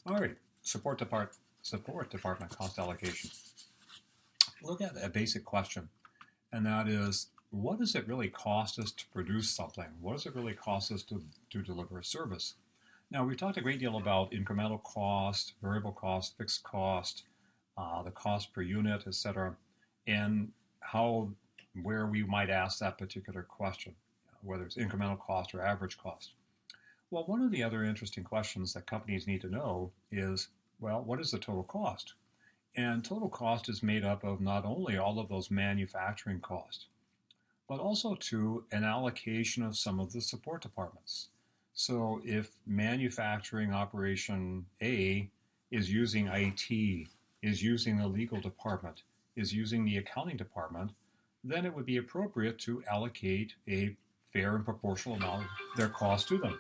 All right, support department cost allocation. Look at a basic question, and that is, what does it really cost us to produce something? What does it really cost us to deliver a service? Now, we've talked a great deal about incremental cost, variable cost, fixed cost, the cost per unit, etc., and where we might ask that particular question, whether it's incremental cost or average cost. Well, one of the other interesting questions that companies need to know is, well, what is the total cost? And total cost is made up of not only all of those manufacturing costs, but also to an allocation of some of the support departments. So if manufacturing operation A is using IT, is using the legal department, is using the accounting department, then it would be appropriate to allocate a fair and proportional amount of their cost to them.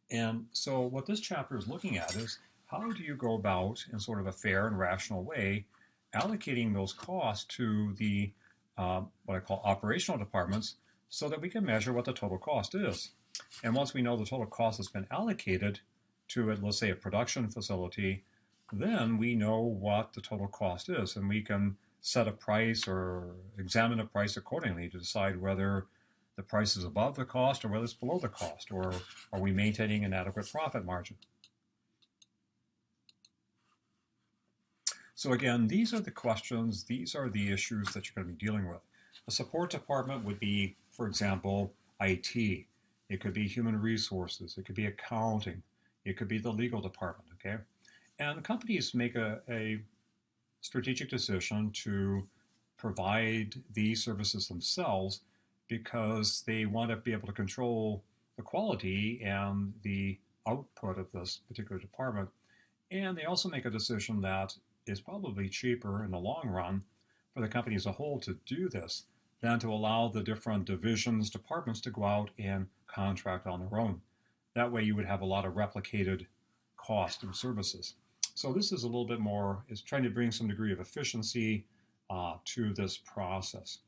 And so what this chapter is looking at is, how do you go about, in sort of a fair and rational way, allocating those costs to the what I call operational departments, so that we can measure what the total cost is. And once we know the total cost has been allocated to, let's say, a production facility, then we know what the total cost is, and we can set a price or examine a price accordingly to decide whether the price is above the cost or whether it's below the cost, or are we maintaining an adequate profit margin. So again, these are the questions, these are the issues that you're going to be dealing with. A support department would be, for example, IT. It could be human resources. It could be accounting. It could be the legal department, okay? And companies make a strategic decision to provide these services themselves because they want to be able to control the quality and the output of this particular department. And they also make a decision that is probably cheaper in the long run for the company as a whole to do this than to allow the different divisions, departments to go out and contract on their own. That way you would have a lot of replicated cost of services. So this is a little bit more, is trying to bring some degree of efficiency to this process.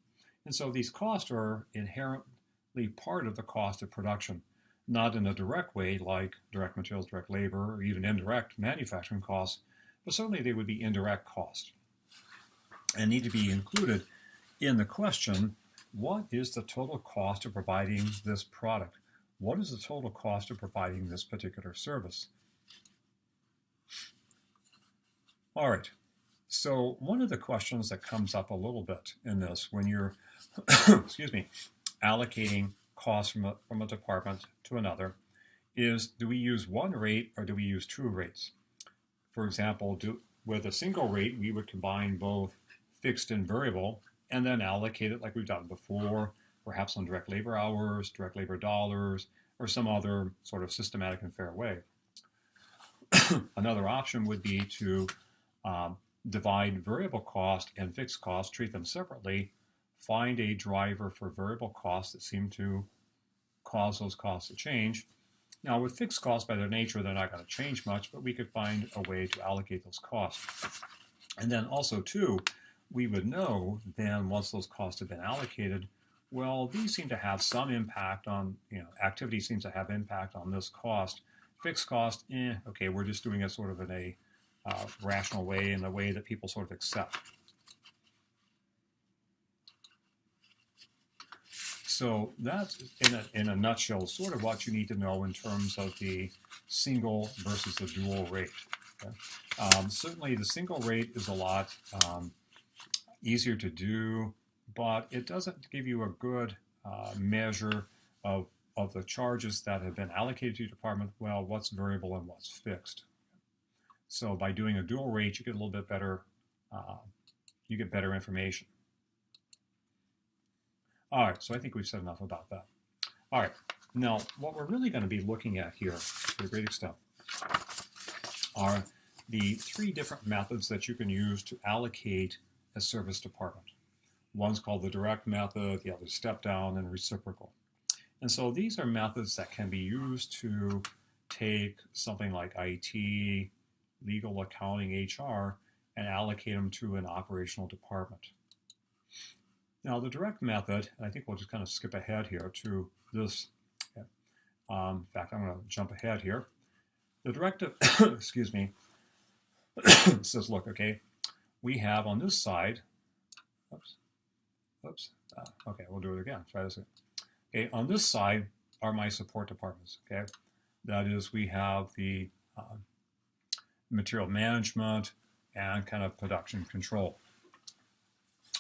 And so these costs are inherently part of the cost of production, not in a direct way like direct materials, direct labor, or even indirect manufacturing costs, but certainly they would be indirect costs and need to be included in the question, what is the total cost of providing this product? What is the total cost of providing this particular service? All right, so one of the questions that comes up a little bit in this when you're, excuse me, allocating costs from a department to another is, do we use one rate or do we use two rates? For example, with a single rate, we would combine both fixed and variable and then allocate it like we've done before, perhaps on direct labor hours, direct labor dollars, or some other sort of systematic and fair way. Another option would be to divide variable cost and fixed cost, treat them separately, find a driver for variable costs that seem to cause those costs to change. Now, with fixed costs, by their nature, they're not going to change much, but we could find a way to allocate those costs. And then also, too, we would know then, once those costs have been allocated, well, these seem to have some impact on, activity seems to have impact on this cost. Fixed cost, okay, we're just doing it sort of in a rational way, in a way that people sort of accept. So that's, in a nutshell, sort of what you need to know in terms of the single versus the dual rate. Okay? Certainly the single rate is a lot easier to do, but it doesn't give you a good measure of the charges that have been allocated to your department. Well, what's variable and what's fixed. So by doing a dual rate, you get a little bit better, you get better information. All right, so I think we've said enough about that. All right, now what we're really going to be looking at here, to a great extent, are the three different methods that you can use to allocate a service department. One's called the direct method, the other step down, and reciprocal. And so these are methods that can be used to take something like IT, legal, accounting, HR, and allocate them to an operational department. Now, the direct method, and I think we'll just kind of skip ahead here to this. In fact, I'm going to jump ahead here. The directive, excuse me, says, look, okay, we have on this side, okay, we'll do it again. Try this again. Okay, on this side are my support departments. Okay, that is, we have the material management and kind of production control.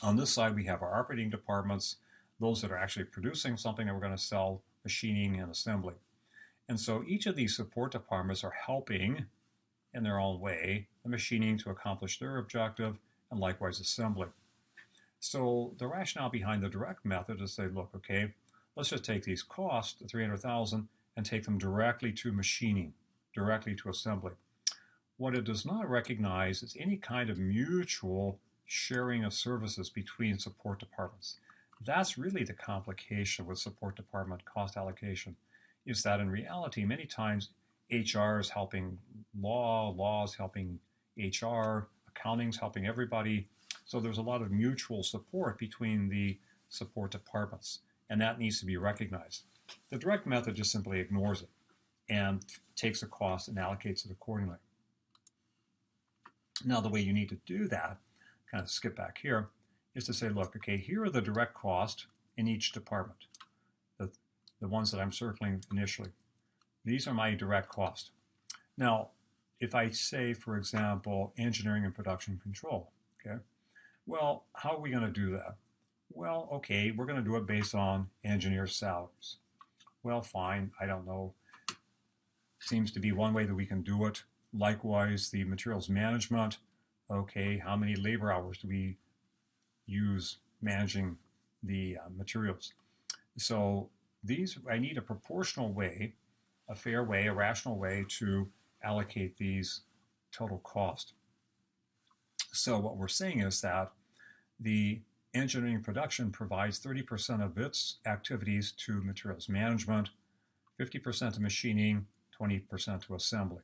On this side, we have our operating departments, those that are actually producing something that we're going to sell, machining and assembly. And so each of these support departments are helping in their own way the machining to accomplish their objective, and likewise assembly. So the rationale behind the direct method is say, look, okay, let's just take these costs, the 300,000, and take them directly to machining, directly to assembly. What it does not recognize is any kind of mutual sharing of services between support departments. That's really the complication with support department cost allocation, is that in reality, many times HR is helping law is helping HR, accounting's helping everybody. So there's a lot of mutual support between the support departments, and that needs to be recognized. The direct method just simply ignores it and takes a cost and allocates it accordingly. Now, the way you need to do that, kind of skip back here, is to say, look, okay, here are the direct costs in each department, the ones that I'm circling initially. These are my direct costs. Now, if I say, for example, engineering and production control, okay, well, how are we going to do that? Well, okay, we're going to do it based on engineer salaries. Well, fine, I don't know. Seems to be one way that we can do it. Likewise, the materials management, okay, how many labor hours do we use managing the materials? So these, I need a proportional way, a fair way, a rational way to allocate these total cost. So what we're saying is that the engineering production provides 30% of its activities to materials management, 50% to machining, 20% to assembly.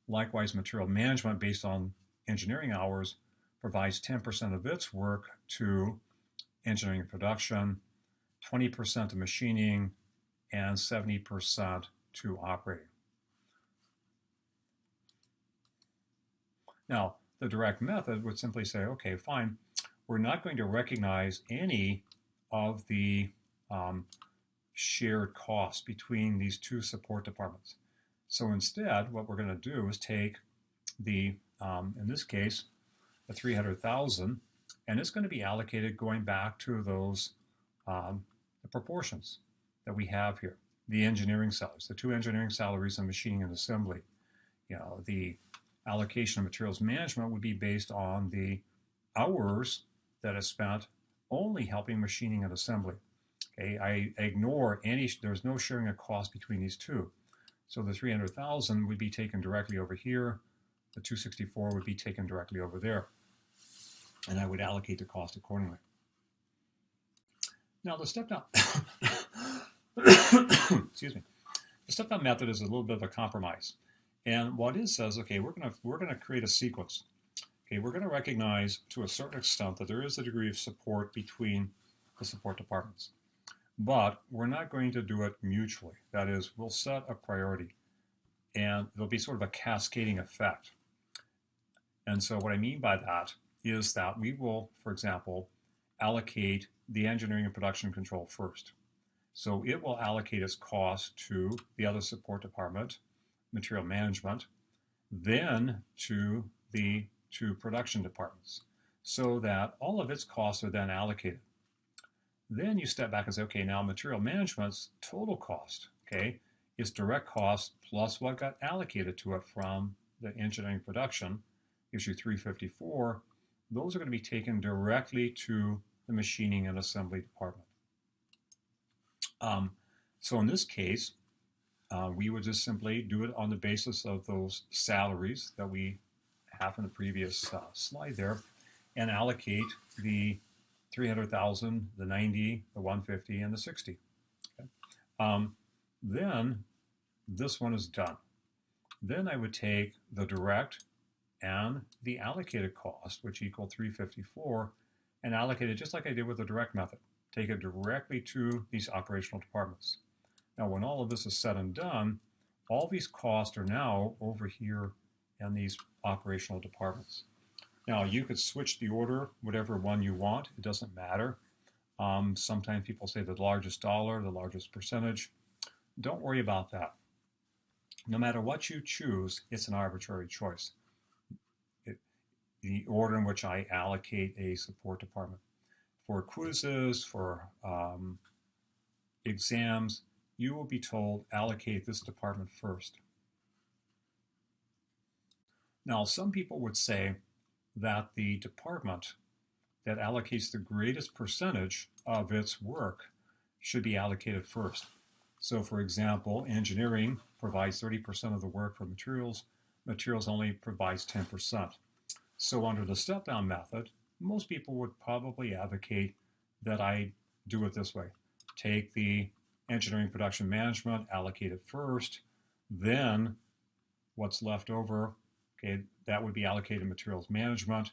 Likewise, material management, based on engineering hours, provides 10% of its work to engineering and production, 20% to machining, and 70% to operating. Now, the direct method would simply say, okay, fine, we're not going to recognize any of the shared costs between these two support departments. So instead, what we're going to do is take the, in this case, the 300,000, and it's going to be allocated going back to those the proportions that we have here. The engineering salaries, the two engineering salaries in machining and assembly. You know, the allocation of materials management would be based on the hours that is spent only helping machining and assembly. Okay, I ignore any, there's no sharing of cost between these two. So the 300,000 would be taken directly over here. The 264 would be taken directly over there. And I would allocate the cost accordingly. Now the step down, excuse me, the step down method is a little bit of a compromise. And what it says, okay, we're gonna create a sequence. Okay, we're gonna recognize to a certain extent that there is a degree of support between the support departments. But we're not going to do it mutually. That is, we'll set a priority and there'll be sort of a cascading effect. And so what I mean by that is that we will, for example, allocate the engineering and production control first. So it will allocate its cost to the other support department, material management, then to the two production departments, so that all of its costs are then allocated. Then you step back and say, okay, now material management's total cost, okay, is direct cost plus what got allocated to it from the engineering production, gives you 354. Those are going to be taken directly to the machining and assembly department. So in this case, we would just simply do it on the basis of those salaries that we have in the previous slide there, and allocate the 300,000, the 90, the 150, and the 60. Okay. Then this one is done. Then I would take the direct and the allocated cost, which equal 354, and allocate it just like I did with the direct method. Take it directly to these operational departments. Now, when all of this is said and done, all these costs are now over here in these operational departments. Now, you could switch the order, whatever one you want. It doesn't matter. Sometimes people say the largest dollar, the largest percentage. Don't worry about that. No matter what you choose, it's an arbitrary choice. The order in which I allocate a support department. For quizzes, for exams, you will be told allocate this department first. Now, some people would say that the department that allocates the greatest percentage of its work should be allocated first. So, for example, engineering provides 30% of the work for materials. Materials only provides 10%. So under the step-down method, most people would probably advocate that I do it this way. Take the engineering production management, allocate it first, then what's left over, okay, that would be allocated materials management,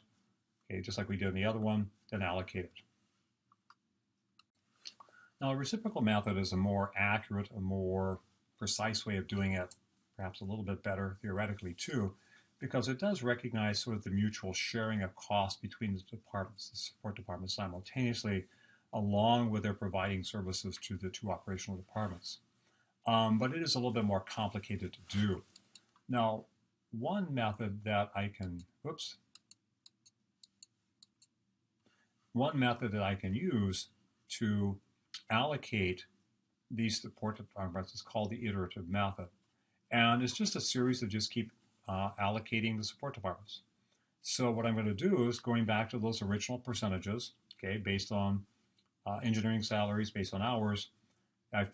okay, just like we did in the other one, then allocate it. Now, a reciprocal method is a more accurate, a more precise way of doing it, perhaps a little bit better theoretically too, because it does recognize sort of the mutual sharing of costs between the departments, the support departments simultaneously, along with their providing services to the two operational departments. But it is a little bit more complicated to do. Now, one method that I can use to allocate these support departments is called the iterative method. And it's just a series of just keep allocating the support departments. So what I'm going to do is going back to those original percentages, okay, based on engineering salaries, based on hours. I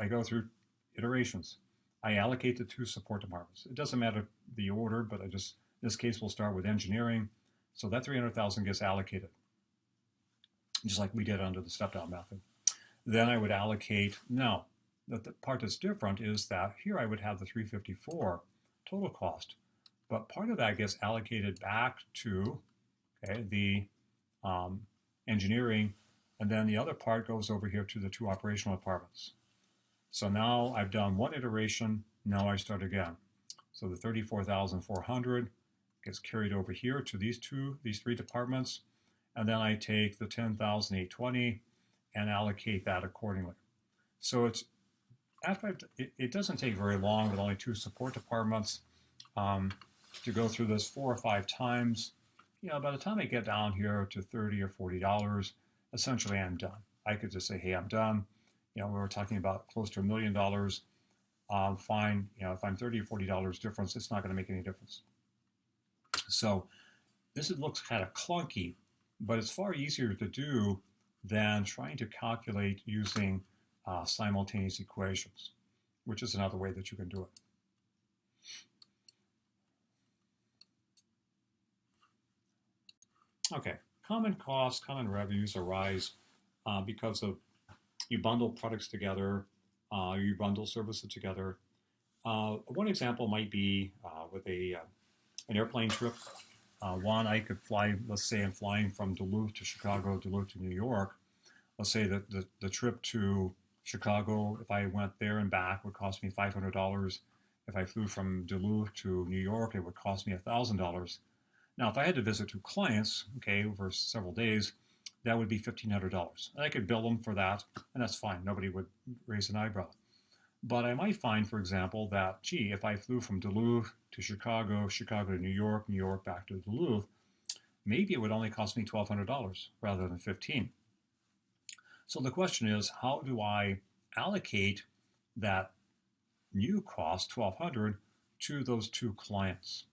go through iterations. I allocate the two support departments. It doesn't matter the order, but in this case, we'll start with engineering. So that 300,000 gets allocated, just like we did under the step-down method. Then I would allocate, now, the part that's different is that here I would have the 354 total cost, but part of that gets allocated back to the engineering, and then the other part goes over here to the two operational departments. So now I've done one iteration, now I start again. So the 34,400 gets carried over here to these three departments, and then I take the 10,820 and allocate that accordingly. So it's it doesn't take very long with only two support departments to go through this 4 or 5 times. By the time I get down here to $30 or $40, essentially I'm done. I could just say, hey, I'm done. We were talking about close to $1 million. Fine. If I'm $30 or $40 difference, it's not going to make any difference. So this looks kind of clunky, but it's far easier to do than trying to calculate using simultaneous equations, which is another way that you can do it. Okay, common costs, common revenues arise because of you bundle products together, you bundle services together. One example might be with an airplane trip. One, I could fly, let's say I'm flying from Duluth to Chicago, Duluth to New York. Let's say that the trip to Chicago, if I went there and back, would cost me $500. If I flew from Duluth to New York, it would cost me $1,000. Now, if I had to visit 2 clients, over several days, that would be $1,500. And I could bill them for that, and that's fine. Nobody would raise an eyebrow. But I might find, for example, that, gee, if I flew from Duluth to Chicago, Chicago to New York, New York back to Duluth, maybe it would only cost me $1,200 rather than $1,500. So the question is, how do I allocate that new cost, $1,200, to those 2 clients?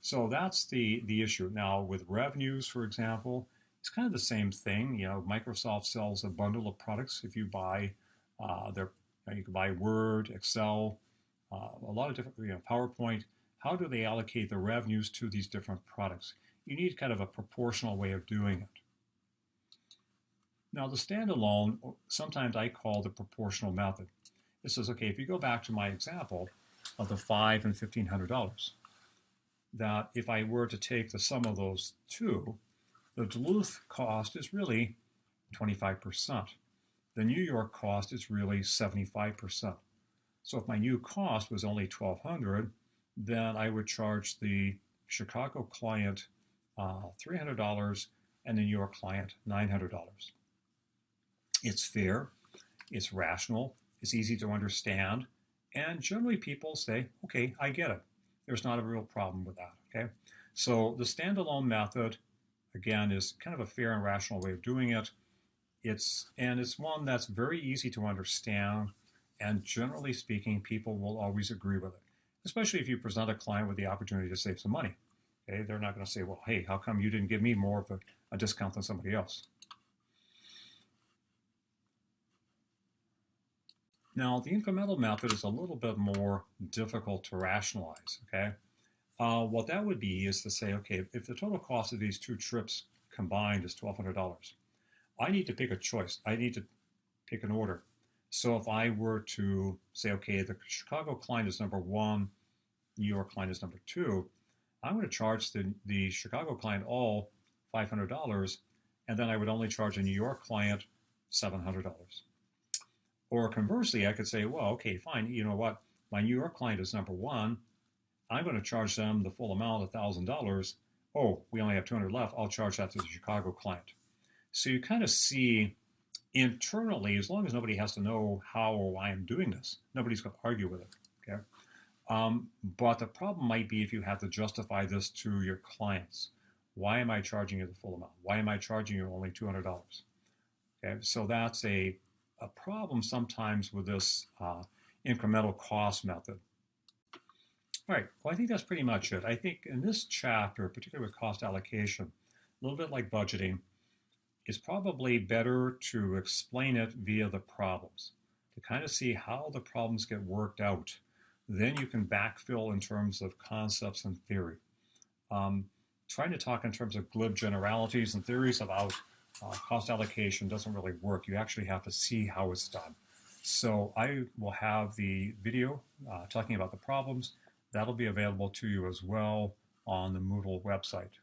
So that's the issue. Now, with revenues, for example, it's kind of the same thing. Microsoft sells a bundle of products. If you buy you can buy Word, Excel, a lot of different, PowerPoint. How do they allocate the revenues to these different products? You need kind of a proportional way of doing it. Now, the standalone, sometimes I call the proportional method. It says, okay, if you go back to my example of the $500 and $1,500, that if I were to take the sum of those 2, the Duluth cost is really 25%. The New York cost is really 75%. So if my new cost was only $1,200, then I would charge the Chicago client $300 and the New York client $900. It's fair, it's rational, it's easy to understand, and generally people say, okay, I get it. There's not a real problem with that, okay? So the standalone method, again, is kind of a fair and rational way of doing it. It's one that's very easy to understand, and generally speaking, people will always agree with it, especially if you present a client with the opportunity to save some money. Okay, they're not going to say, well, hey, how come you didn't give me more of a discount than somebody else? Now, the incremental method is a little bit more difficult to rationalize, okay? What that would be is to say, okay, if the total cost of these two trips combined is $1,200, I need to pick a choice. I need to pick an order. So if I were to say, okay, the Chicago client is number one, New York client is number two, I'm going to charge the Chicago client all $500, and then I would only charge a New York client $700. Or conversely, I could say, well, okay, fine, you know what? My New York client is number one. I'm going to charge them the full amount, $1,000. Oh, we only have 200 left. I'll charge that to the Chicago client. So you kind of see internally, as long as nobody has to know how or why I'm doing this, nobody's going to argue with it. Okay. But the problem might be if you have to justify this to your clients. Why am I charging you the full amount? Why am I charging you only $200? Okay, so that's a problem sometimes with this incremental cost method. All right, well, I think that's pretty much it. I think in this chapter, particularly with cost allocation, a little bit like budgeting, it's probably better to explain it via the problems, to kind of see how the problems get worked out. Then you can backfill in terms of concepts and theory. Trying to talk in terms of glib generalities and theories about cost allocation doesn't really work. You actually have to see how it's done. So I will have the video talking about the problems. That'll be available to you as well on the Moodle website.